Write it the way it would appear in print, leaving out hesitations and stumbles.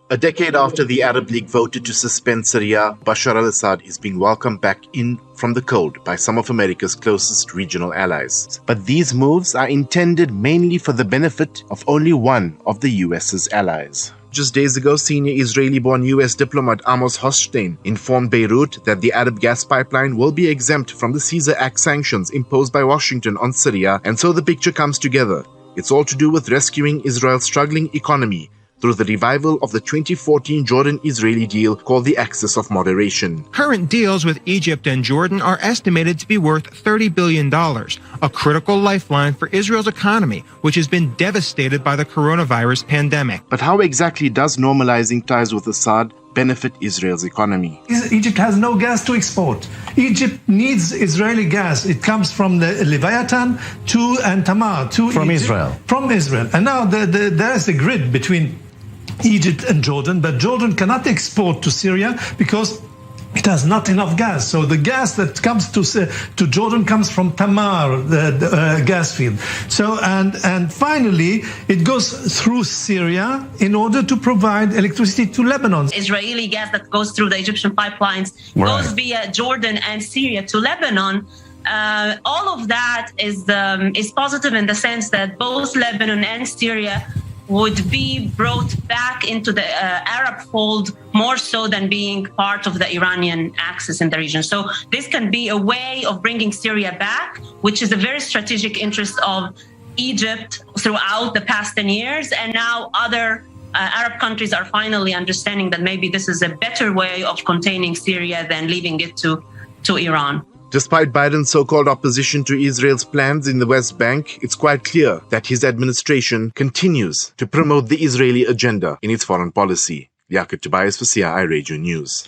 A decade after the Arab League voted to suspend Syria, Bashar al-Assad is being welcomed back in from the cold by some of America's closest regional allies. But these moves are intended mainly for the benefit of only one of the US's allies. Just days ago, senior Israeli-born US diplomat Amos Hochstein informed Beirut that the Arab gas pipeline will be exempt from the Caesar Act sanctions imposed by Washington on Syria, and so the picture comes together. It's all to do with rescuing Israel's struggling economy through the revival of the 2014 Jordan-Israeli deal called the Axis of Moderation. Current deals with Egypt and Jordan are estimated to be worth $30 billion, a critical lifeline for Israel's economy, which has been devastated by the coronavirus pandemic. But how exactly does normalizing ties with Assad benefit Israel's economy? Egypt has no gas to export. Egypt needs Israeli gas. It comes from the Leviathan and Tamar to from Egypt, Israel. From Israel. And now there is a grid between Egypt and Jordan, but Jordan cannot export to Syria because it has not enough gas. So the gas that comes to Jordan comes from Tamar, the gas field. So and finally, it goes through Syria in order to provide electricity to Lebanon. Israeli gas that goes through the Egyptian pipelines goes via Jordan and Syria to Lebanon. All of that is positive in the sense that both Lebanon and Syria would be brought back into the Arab fold more so than being part of the Iranian axis in the region. So this can be a way of bringing Syria back, which is a very strategic interest of Egypt throughout the past 10 years. And now other Arab countries are finally understanding that maybe this is a better way of containing Syria than leaving it to Iran. Despite Biden's so-called opposition to Israel's plans in the West Bank, it's quite clear that his administration continues to promote the Israeli agenda in its foreign policy. Liaquat Tobias for CRI Radio News.